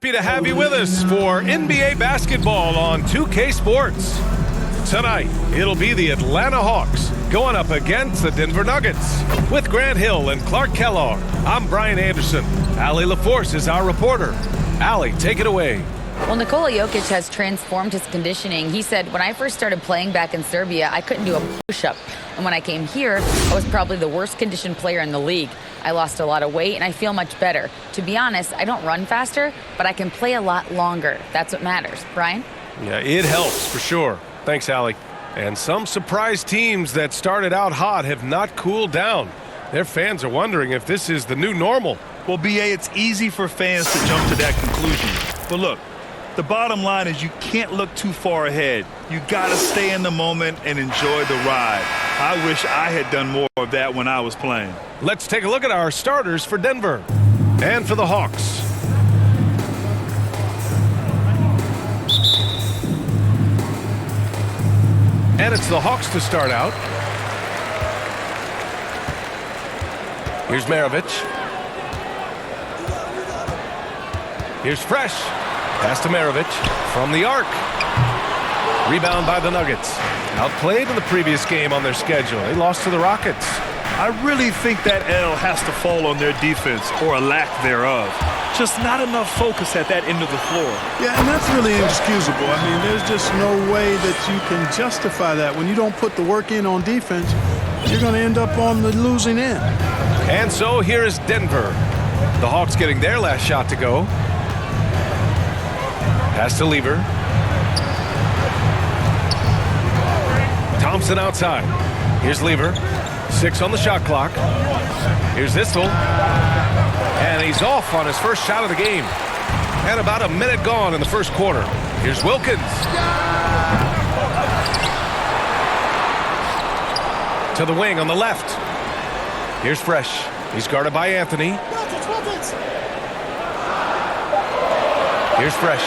Happy to have you with us for NBA basketball on 2K Sports. Tonight, it'll be the Atlanta Hawks going up against the Denver Nuggets. With Grant Hill and Clark Kellogg, I'm Brian Anderson. Allie LaForce is our reporter. Allie, take it away. Well, Nikola Jokic has transformed his conditioning. He said, when I first started playing back in Serbia, I couldn't do a push-up. And when I came here, I was probably the worst conditioned player in the league. I lost a lot of weight, and I feel much better. To be honest, I don't run faster, but I can play a lot longer. That's what matters. Brian? Yeah, it helps for sure. Thanks, Allie. And some surprise teams that started out hot have not cooled down. Their fans are wondering if this is the new normal. Well, BA, it's easy for fans to jump to that conclusion. But look, the bottom line is you can't look too far ahead. You got to stay in the moment and enjoy the ride. I wish I had done more of that when I was playing. Let's take a look at our starters for Denver and for the Hawks. And it's the Hawks to start out. Here's Maravich. Here's Fresh. Pass to Maravich from the arc. Rebound by the Nuggets. Outplayed in the previous game on their schedule. They lost to the Rockets. I really think that L has to fall on their defense, or a lack thereof. Just not enough focus at that end of the floor. Yeah, and that's really inexcusable. I mean, there's just no way that you can justify that. When you don't put the work in on defense, you're going to end up on the losing end. And so here is Denver. The Hawks getting their last shot to go. Pass to Lever. Thompson outside. Here's Lever. 6 on the shot clock. Here's Istel. And he's off on his first shot of the game. And about a minute gone in the first quarter. Here's Wilkins. To the wing on the left. Here's Fresh. He's guarded by Anthony. Here's Fresh.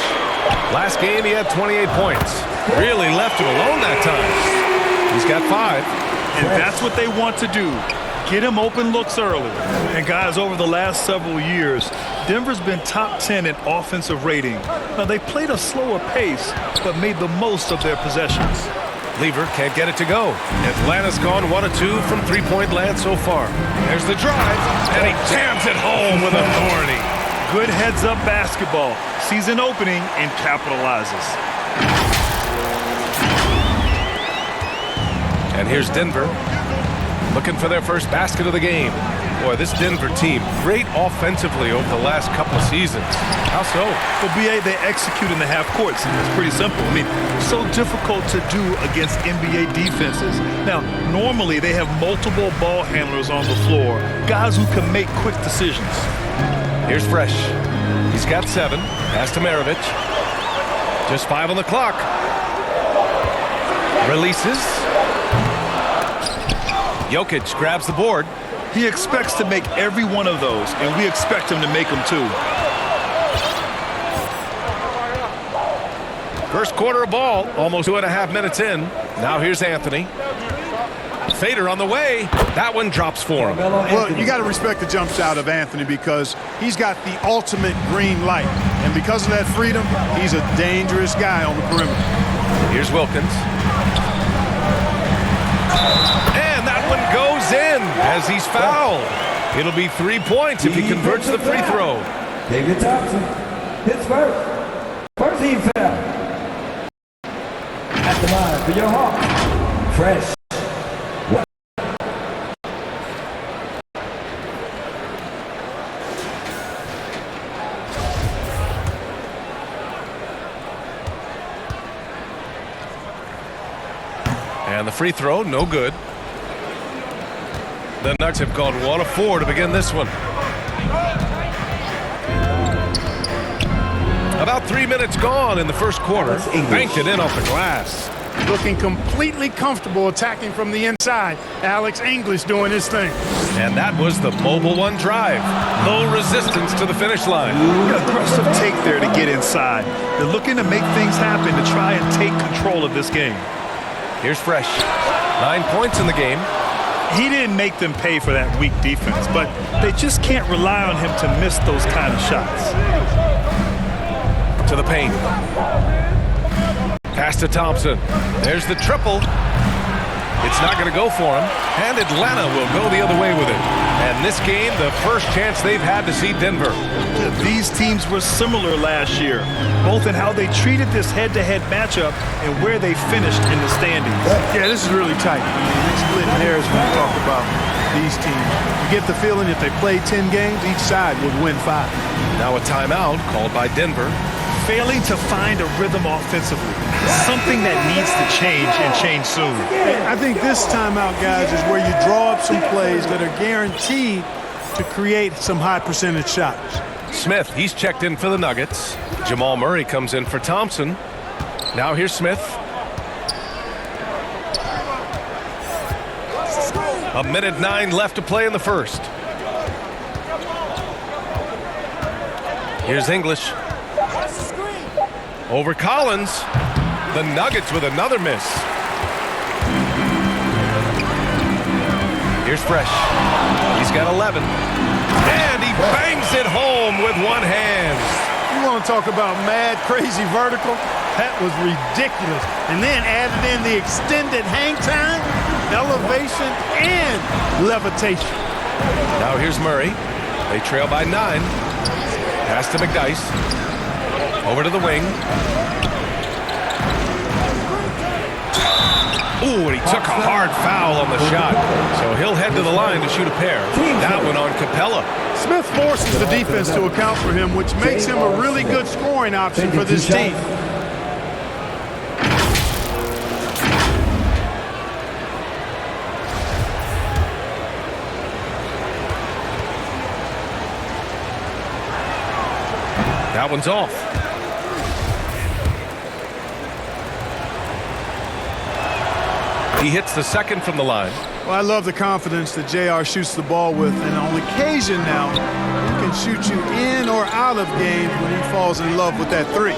Last game he had 28 points. Really left him alone that time. He's got 5. And that's what they want to do. Get him open looks early. And guys, over the last several years, Denver's been top 10 in offensive rating. Now, they played a slower pace, but made the most of their possessions. Lever can't get it to go. Atlanta's gone 1 of 2 from three-point land so far. There's the drive, and he jams it home with authority. Good heads-up basketball. Sees an opening and capitalizes. And here's Denver looking for their first basket of the game. Boy, this Denver team, great offensively over the last couple of seasons. How so? Well, BA, they execute in the half courts. It's pretty simple. I mean, so difficult to do against NBA defenses. Now, normally they have multiple ball handlers on the floor, guys who can make quick decisions. Here's Fresh. He's got 7. Pass to Maravich. Just 5 on the clock. Releases. Jokic grabs the board. He expects to make every one of those, and we expect him to make them too. First quarter of ball, almost 2.5 minutes in. Now here's Anthony. Fader on the way. That one drops for him. Well, you got to respect the jump shot of Anthony because he's got the ultimate green light. And because of that freedom, he's a dangerous guy on the perimeter. Here's Wilkins. And that one goes in as he's fouled. It'll be 3 points if he converts the free throw. David Thompson, his first team foul. At the line for your Hawks, Fresh. And the free throw, no good. The Nuggets have gone 1 of 4 to begin this one. About 3 minutes gone in the first quarter. Banked it in off the glass. Looking completely comfortable attacking from the inside. Alex English doing his thing. And that was the mobile one drive. Low resistance to the finish line. Aggressive take there to get inside. They're looking to make things happen to try and take control of this game. Here's Fresh. 9 points in the game. He didn't make them pay for that weak defense, but they just can't rely on him to miss those kind of shots. to the paint. Pass to Thompson. There's the triple. It's not going to go for him. And Atlanta will go the other way with it. And this game, the first chance they've had to see Denver. These teams were similar last year, both in how they treated this head-to-head matchup and where they finished in the standings. Yeah, this is really tight. I mean, they're splitting hairs when you talk about these teams. You get the feeling if they played 10 games, each side would win 5. Now a timeout called by Denver. Failing to find a rhythm offensively, something that needs to change and change soon. I think this timeout, guys, is where you draw up some plays that are guaranteed to create some high percentage shots. Smith, he's checked in for the Nuggets. Jamal Murray comes in for Thompson. Now here's Smith. A minute 9 left to play in the first. Here's English. Over Collins. The Nuggets with another miss. Here's Fresh. He's got 11. And he bangs it home with one hand. You want to talk about mad, crazy vertical? That was ridiculous. And then added in the extended hang time, elevation, and levitation. Now here's Murray. They trail by 9. Pass to McDyess. Over to the wing. Ooh, and he took a hard foul on the shot. So he'll head to the line to shoot a pair. That one on Capella. Smith forces the defense to account for him, which makes him a really good scoring option for this team. That one's off. He hits the second from the line. Well, I love the confidence that JR shoots the ball with, and on occasion now, he can shoot you in or out of games when he falls in love with that 3.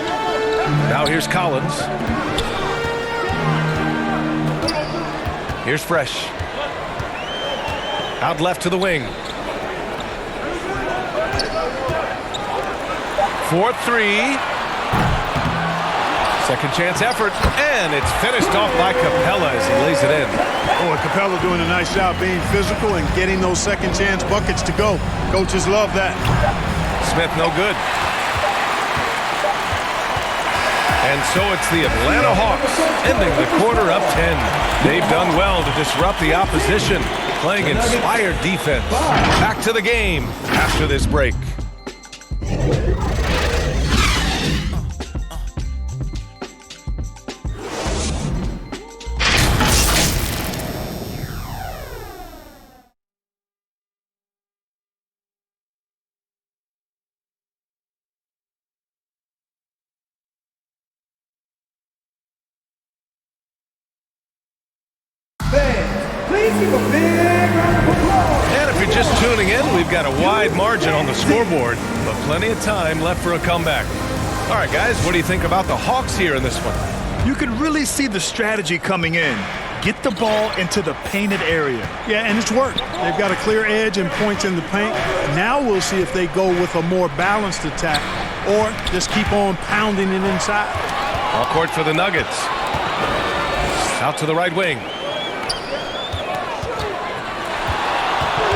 Now here's Collins. Here's Fresh. Out left to the wing. 4-3. Second chance effort, and it's finished off by Capella as he lays it in. Oh, Capella doing a nice job being physical and getting those second chance buckets to go. Coaches love that. Smith no good. And so it's the Atlanta Hawks ending the quarter up 10. They've done well to disrupt the opposition, playing inspired defense. Back to the game after this break. Please give a big round of applause. And if you're just tuning in, we've got a wide margin on the scoreboard, but plenty of time left for a comeback. All right, guys, what do you think about the Hawks here in this one? You could really see the strategy coming in. Get the ball into the painted area. Yeah, and it's worked. They've got a clear edge and points in the paint. Now we'll see if they go with a more balanced attack or just keep on pounding it inside. All court for the Nuggets. Out to the right wing.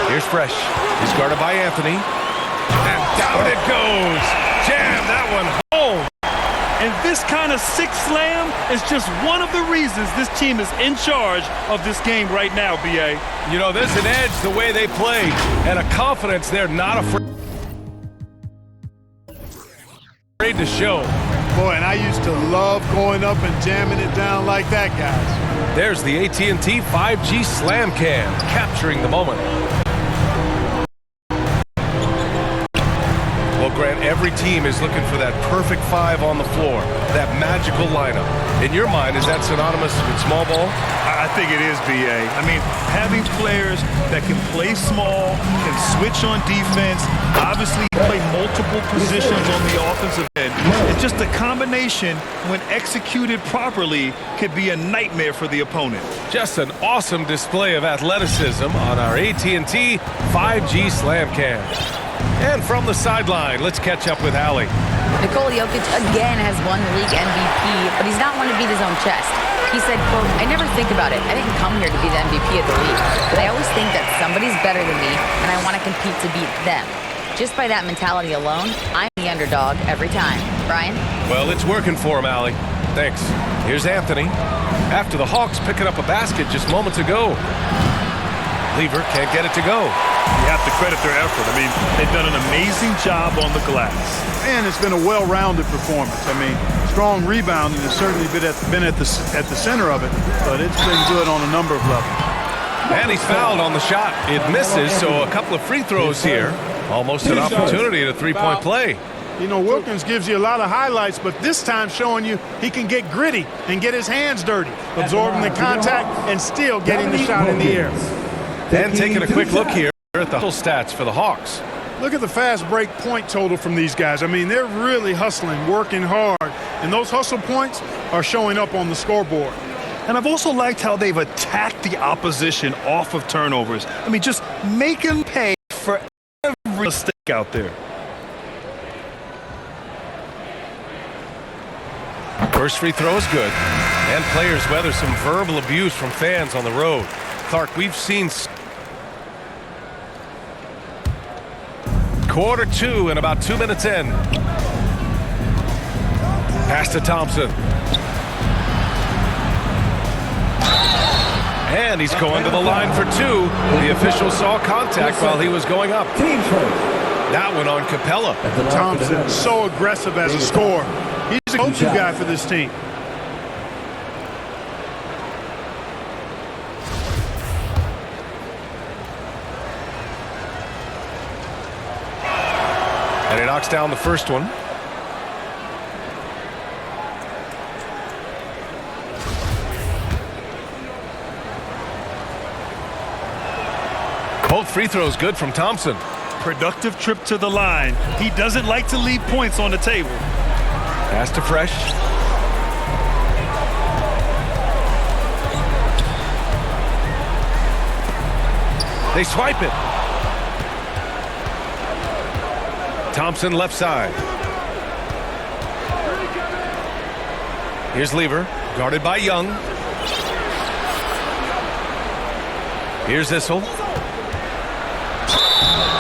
Here's Fresh. He's guarded by Anthony. And down it goes. Jam that one home. And this kind of six slam is just one of the reasons this team is in charge of this game right now, B.A. You know, there's an edge the way they play and a confidence they're not afraid to show. Boy, and I used to love going up and jamming it down like that, guys. There's the AT&T 5G Slam Cam, capturing the moment. Well, Grant, every team is looking for that perfect 5 on the floor, that magical lineup. In your mind, is that synonymous with small ball? I think it is, B.A. I mean, having players that can play small, can switch on defense, obviously play multiple positions on the offensive end. It's just a combination, when executed properly, could be a nightmare for the opponent. Just an awesome display of athleticism on our AT&T 5G Slam Cam. And from the sideline, let's catch up with Allie. Nikola Jokic again has won the league MVP, but he's not one to beat his own chest. He said, quote, "I never think about it. I didn't come here to be the MVP of the league, but I always think that somebody's better than me, and I want to compete to beat them. Just by that mentality alone, I'm the underdog every time." Brian? Well, it's working for him, Allie. Thanks. Here's Anthony. After the Hawks picking up a basket just moments ago. Lever can't get it to go. You have to credit their effort. I mean, they've done an amazing job on the glass. And it's been a well-rounded performance. I mean, strong rebounding has certainly been at the center of it, but it's been good on a number of levels. And he's fouled on the shot. It misses, so a couple of free throws here. Almost an opportunity at a three-point play. You know, Wilkins gives you a lot of highlights, but this time showing you he can get gritty and get his hands dirty, absorbing the contact and still getting the shot in the air. And taking a quick look here at the stats for the Hawks. Look at the fast break point total from these guys. I mean, they're really hustling, working hard, and those hustle points are showing up on the scoreboard. And I've also liked how they've attacked the opposition off of turnovers. I mean, just make them pay for every mistake out there. First free throw is good. And players weather some verbal abuse from fans on the road. Clark, we've seen quarter two and about 2 minutes in. Pass to Thompson. And he's going to the line for two. The official saw contact while he was going up. That one on Capella. Thompson, so aggressive as a scorer. He's a go-to guy for this team. And he knocks down the first one. Both free throws good from Thompson. Productive trip to the line. He doesn't like to leave points on the table. Pass to Fresh. They swipe it. Thompson left side. Here's Lever, guarded by Young. Here's Issel.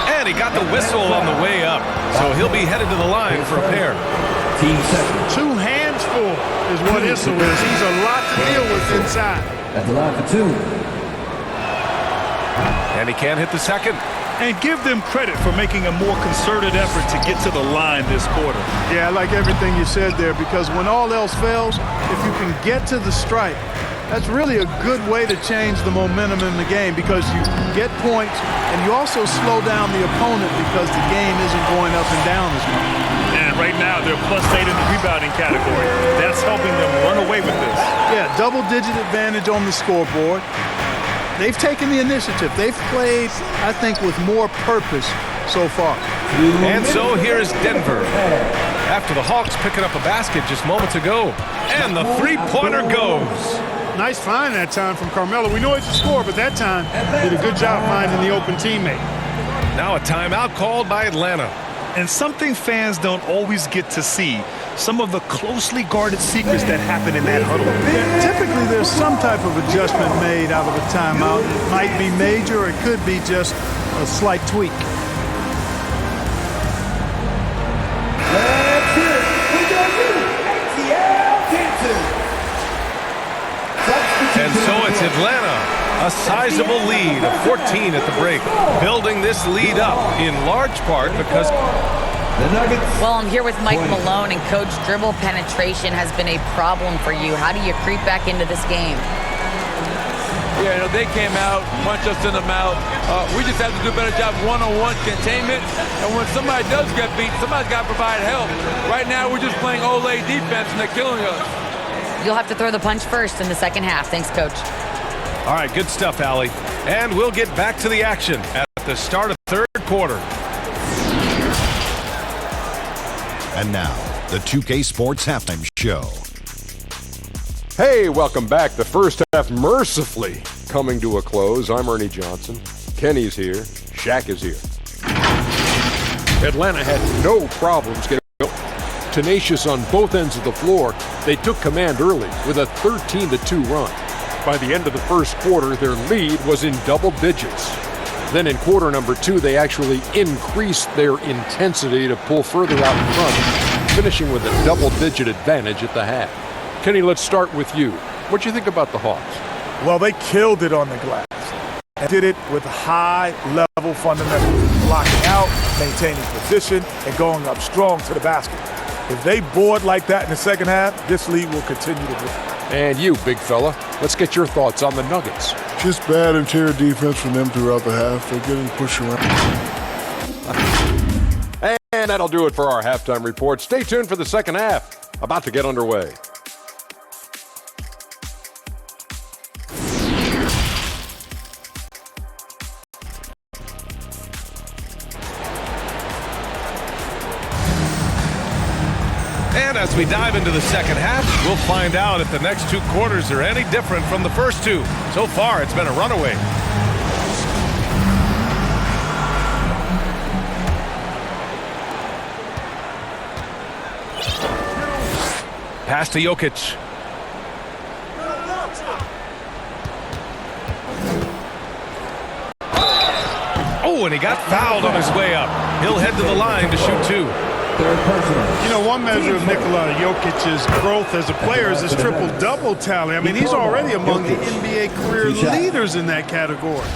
And he got the whistle on the way up. So he'll be headed to the line for a pair. Two hands full is what Issel is. He's a lot to deal with inside. At the line for two. And he can't hit the second. And give them credit for making a more concerted effort to get to the line this quarter. Yeah, I like everything you said there, because when all else fails, if you can get to the stripe, that's really a good way to change the momentum in the game, because you get points and you also slow down the opponent because the game isn't going up and down as much. And right now they're +8 in the rebounding category. That's helping them run away with this. Yeah, double-digit advantage on the scoreboard. They've taken the initiative. They've played, I think, with more purpose so far. And so here is Denver. After the Hawks picking up a basket just moments ago. And the three-pointer goes. Nice find that time from Carmelo. We know he's a scorer, but that time did a good job finding the open teammate. Now a timeout called by Atlanta. And something fans don't always get to see, some of the closely guarded secrets that happen in that huddle. Typically, there's some type of adjustment made out of a timeout. It might be major, or it could be just a slight tweak. Let's hear it. We got you, ATL Dancers. And so it's Atlanta, a sizable lead of 14 at the break, building this lead up in large part because the Nuggets. Well, I'm here with Mike Malone, and Coach, dribble penetration has been a problem for you. How do you creep back into this game? Yeah, you know, they came out, punched us in the mouth. We just have to do a better job one-on-one containment. And when somebody does get beat, somebody's got to provide help. Right now, we're just playing Olay defense, and they're killing us. You'll have to throw the punch first in the second half. Thanks, Coach. All right, good stuff, Allie. And we'll get back to the action at the start of the third quarter. And now, the 2K Sports Halftime Show. Hey, welcome back. The first half mercifully coming to a close. I'm Ernie Johnson. Kenny's here. Shaq is here. Atlanta had no problems getting tenacious on both ends of the floor. They took command early with a 13-2 run. By the end of the first quarter, their lead was in double digits. Then in quarter number 2, they actually increased their intensity to pull further out in front, finishing with a double-digit advantage at the half. Kenny, let's start with you. What do you think about the Hawks? Well, they killed it on the glass and did it with high-level fundamentals, blocking out, maintaining position, and going up strong to the basket. If they board like that in the second half, this lead will continue to grow. And you, big fella, let's get your thoughts on the Nuggets. Just bad interior defense from them throughout the half. They're getting pushed around. And that'll do it for our halftime report. Stay tuned for the second half, about to get underway. And as we dive into the second half, we'll find out if the next 2 quarters are any different from the first 2. So far, it's been a runaway. Pass to Jokic. Oh, and he got fouled on his way up. He'll head to the line to shoot 2. You know, one measure of Nikola Jokic's growth as a player is his triple-double tally. I mean, he's already among the NBA career leaders in that category.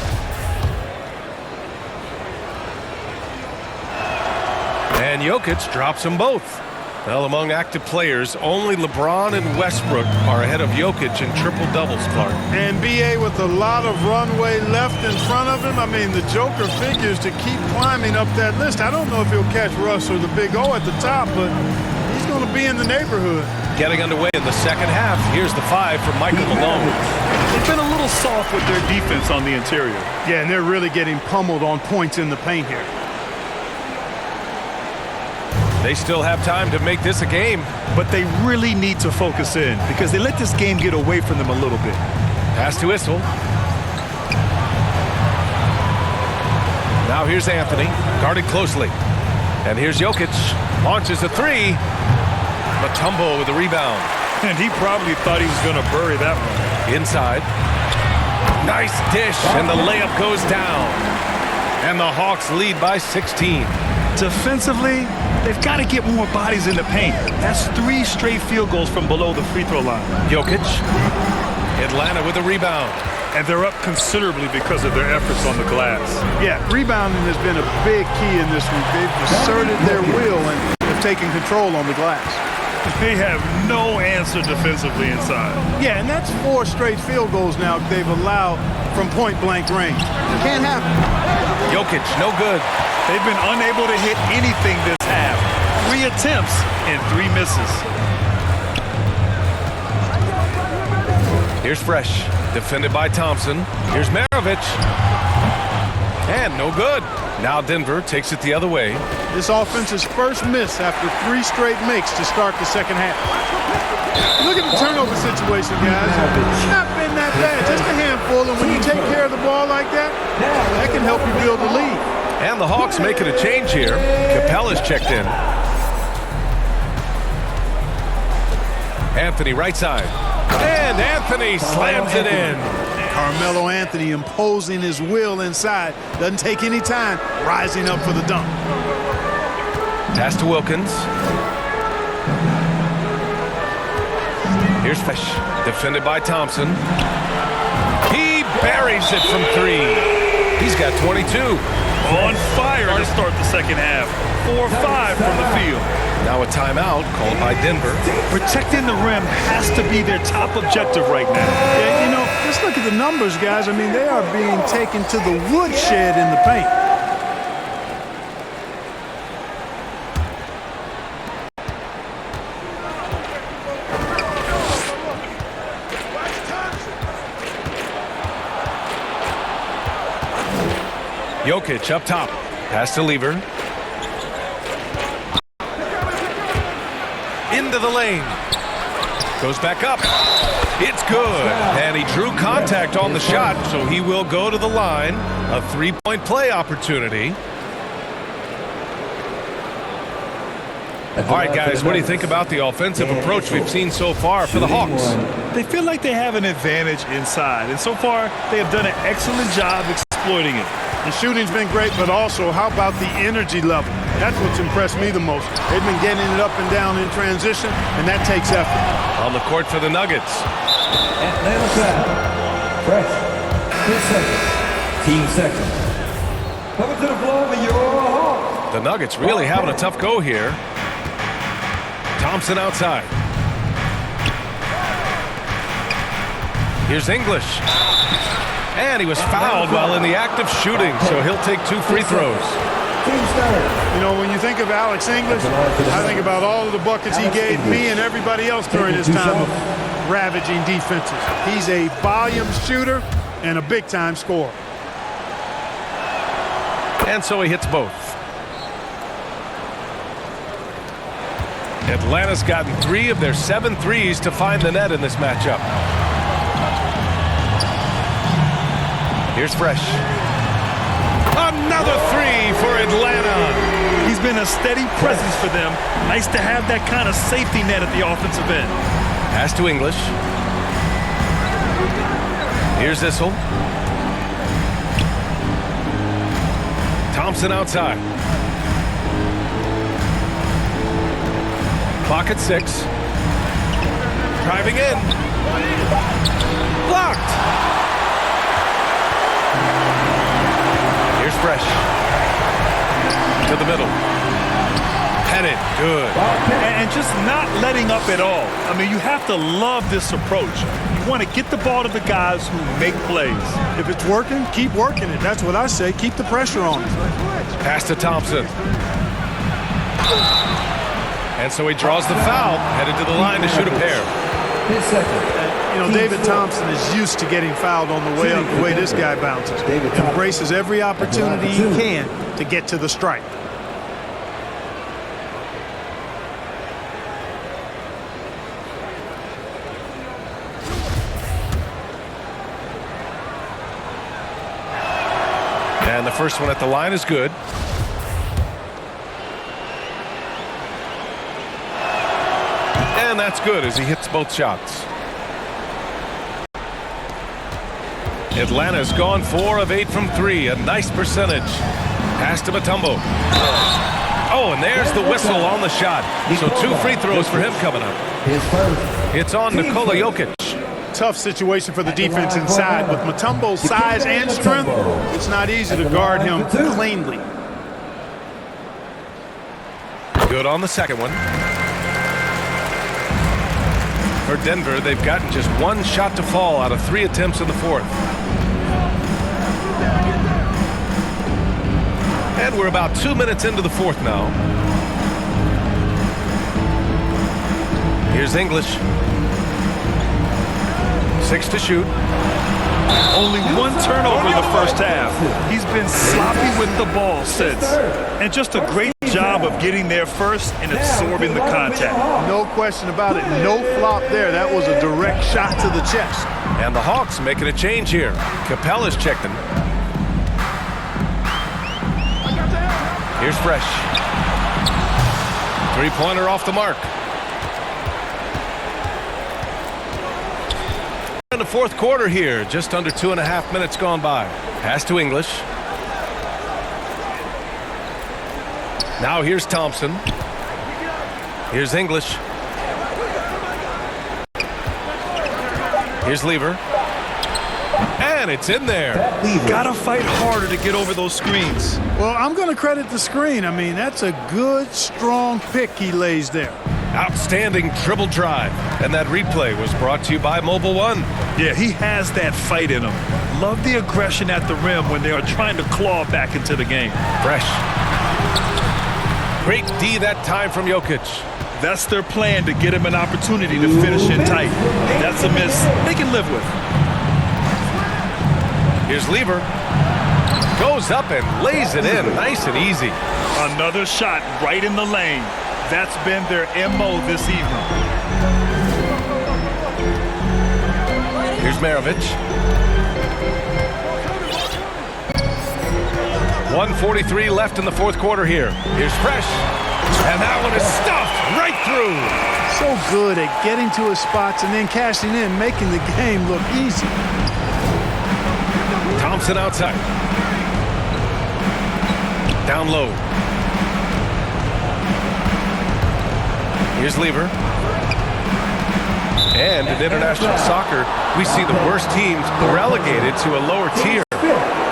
And Jokic drops them both. Well, among active players, only LeBron and Westbrook are ahead of Jokic in triple-doubles, Clark. And B.A. with a lot of runway left in front of him. I mean, the Joker figures to keep climbing up that list. I don't know if he'll catch Russ or the Big O at the top, but he's going to be in the neighborhood. Getting underway in the second half. Here's the 5 from Michael Malone. They've been a little soft with their defense on the interior. Yeah, and they're really getting pummeled on points in the paint here. They still have time to make this a game. But they really need to focus in because they let this game get away from them a little bit. Pass to Issel. Now here's Anthony, guarded closely. And here's Jokic. Launches a 3. Mutombo with the rebound. And he probably thought he was going to bury that one. Inside. Nice dish, and the layup goes down. And the Hawks lead by 16. Defensively, they've got to get more bodies in the paint. That's 3 straight field goals from below the free throw line. Jokic. Atlanta with a rebound. And they're up considerably because of their efforts on the glass. Yeah, rebounding has been a big key in this week. They've asserted their will and have taken control on the glass. They have no answer defensively inside. Yeah, and that's 4 straight field goals now they've allowed from point-blank range. It can't happen. Jokic, no good. They've been unable to hit anything this half. 3 attempts and 3 misses. Here's Fresh, defended by Thompson. Here's Maravich. And no good. Now Denver takes it the other way. This offense's first miss after 3 straight makes to start the second half. Look at the turnover situation, guys. It's not been that bad, just a handful. And when you take care of the ball like that, that can help you build a lead. And the Hawks making a change here. Capella's checked in. Anthony right side. And Anthony slams it in. Carmelo Anthony imposing his will inside. Doesn't take any time, rising up for the dunk. Pass to Wilkins. Here's Fresh, defended by Thompson. He buries it from 3. He's got 22. On fire to start the second half. 4-5 from the field. Now a timeout called by Denver. Protecting the rim has to be their top objective right now. Yeah, you know, just look at the numbers, guys. I mean, they are being taken to the woodshed in the paint. Jokic up top. Pass to Lever. Into the lane. Goes back up. It's good. And he drew contact on the shot, so he will go to the line. A 3-point play opportunity. All right, guys, what do you think about the offensive approach we've seen so far for the Hawks? They feel like they have an advantage inside, and so far they have done an excellent job exploiting it. The shooting's been great, but also how about the energy level? That's what's impressed me the most. They've been getting it up and down in transition, and that takes effort. On the court for the Nuggets. Atlanta foul. Fresh. 10 seconds. Team second. Coming to the floor for your Hawks. The Nuggets really having a tough go here. Thompson outside. Here's English. And he was fouled while in the act of shooting, so he'll take 2 free throws. You know, when you think of Alex English, I think about all of the buckets he gave me and everybody else during his time of ravaging defenses. He's a volume shooter and a big-time scorer. And so he hits both. Atlanta's gotten 3 of their 7 threes to find the net in this matchup. Here's Fresh. Another 3 for Atlanta. He's been a steady presence for them. Nice to have that kind of safety net at the offensive end. Pass to English. Here's Issel. Thompson outside. Clock at 6. Driving in. Blocked. Here's Fresh. To the middle. Headed. Good. And just not letting up at all. I mean, you have to love this approach. You want to get the ball to the guys who make plays. If it's working, keep working it. That's what I say. Keep the pressure on it. Pass to Thompson. And so he draws the foul, headed to the line to shoot a pair. You know, David Thompson is used to getting fouled on the way up, the way this guy bounces. Embraces every opportunity he can to get to the stripe. And the first one at the line is good. And that's good as he hits both shots. Atlanta's gone 4 of 8 from 3. A nice percentage. Pass to Mutombo. Oh, and there's the whistle on the shot. So 2 free throws for him coming up. It's on Nikola Jokic. Tough situation for the defense inside. With Mutombo's size and strength, it's not easy to guard him cleanly. Good on the second one. For Denver, they've gotten just 1 shot to fall out of 3 attempts in the fourth. And we're about 2 minutes into the fourth now. Here's English. 6 to shoot. Only 1 turnover in the first half. He's been sloppy with the ball since. And just a great job of getting there first and absorbing the contact. No question about it. No flop there. That was a direct shot to the chest. And the Hawks making a change here. Capella's checked in. Here's Fresh. 3-pointer off the mark. In the fourth quarter here, just under 2.5 minutes gone by. Pass to English. Now here's Thompson. Here's English. Here's Lever. And it's in there. Gotta fight harder to get over those screens. Well, I'm going to credit the screen. I mean, that's a good, strong pick he lays there. Outstanding dribble drive. And that replay was brought to you by Mobile One. Yeah, he has that fight in him. Love the aggression at the rim when they are trying to claw back into the game. Fresh. Great D that time from Jokic. That's their plan, to get him an opportunity to finish in tight. That's a miss they can live with. Here's Lever. Goes up and lays it in. Nice and easy. Another shot right in the lane. That's been their MO this evening. Here's Maravich. 1:43 left in the fourth quarter here. Here's Fresh. And that one is stuffed right through. So good at getting to his spots and then cashing in, making the game look easy. Thompson outside. Down low. Here's Lever. And in international soccer, we see the worst teams relegated to a lower tier.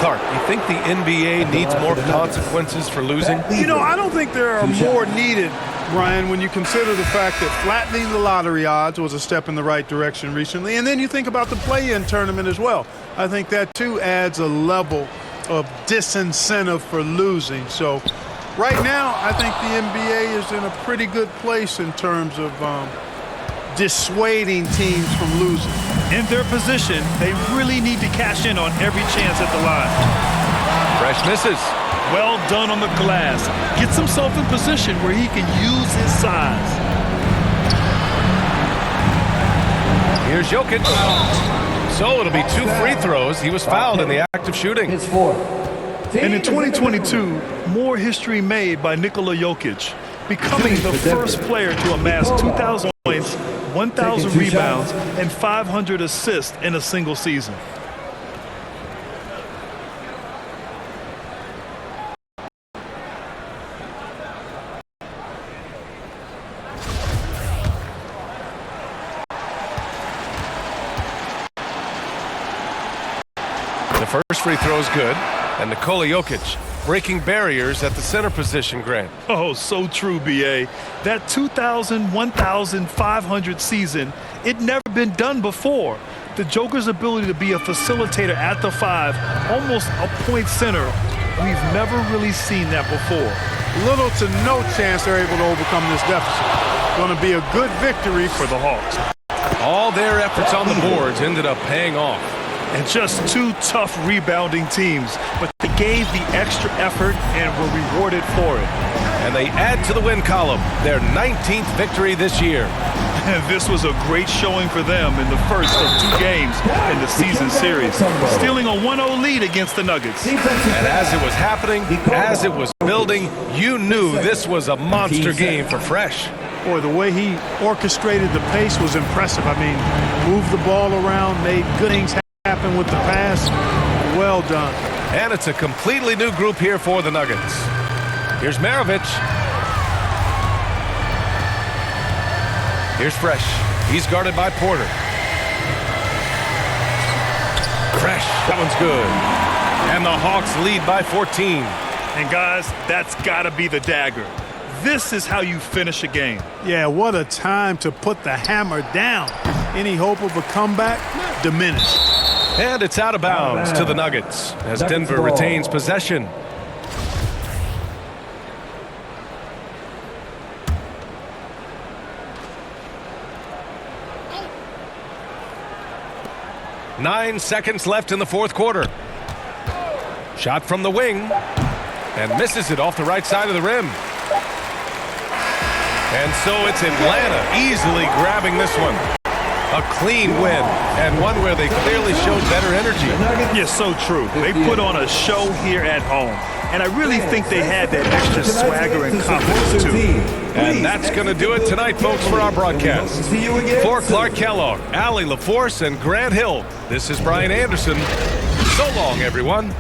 Clark, you think the NBA needs more consequences for losing? You know, I don't think there are more needed, Brian, when you consider the fact that flattening the lottery odds was a step in the right direction recently. And then you think about the play-in tournament as well. I think that, too, adds a level of disincentive for losing. So right now, I think the NBA is in a pretty good place in terms of dissuading teams from losing. In their position, they really need to cash in on every chance at the line. Fresh misses. Well done on the glass. Gets himself in position where he can use his size. Here's Jokic. So it'll be 2 free throws. He was fouled in the act of shooting. It's 4. And in 2022, more history made by Nikola Jokic, becoming the first player to amass 2,000 points, 1,000 rebounds, and 500 assists in a single season. The first free throw is good. And Nikola Jokic breaking barriers at the center position, Grant. Oh, so true, B.A. That 2,000, 1,500 season, it never been done before. The Joker's ability to be a facilitator at the 5, almost a point center, we've never really seen that before. Little to no chance they're able to overcome this deficit. Going to be a good victory for the Hawks. All their efforts on the boards ended up paying off. And just 2 tough rebounding teams, but they gave the extra effort and were rewarded for it. And they add to the win column, their 19th victory this year. And this was a great showing for them in the first of 2 games in the season series, stealing a 1-0 lead against the Nuggets. And as it was happening, as it was building, you knew this was a monster game for Fresh. Boy, the way he orchestrated the pace was impressive. I mean, moved the ball around, made good things happen with the pass. Well done. And it's a completely new group here for the Nuggets. Here's Maravich. Here's Fresh. He's guarded by Porter. Fresh. That one's good. And the Hawks lead by 14. And guys, that's got to be the dagger. This is how you finish a game. Yeah, what a time to put the hammer down. Any hope of a comeback? Diminished. And it's out of bounds to the Nuggets as Denver retains possession. Nine seconds left in the fourth quarter. Shot from the wing and misses it off the right side of the rim. And so it's Atlanta easily grabbing this one. A clean win, and one where they clearly showed better energy. Yeah, so true. They put on a show here at home, and I really think they had that extra swagger and confidence, too. And that's going to do it tonight, folks, for our broadcast. For Clark Kellogg, Allie LaForce, and Grant Hill, this is Brian Anderson. So long, everyone.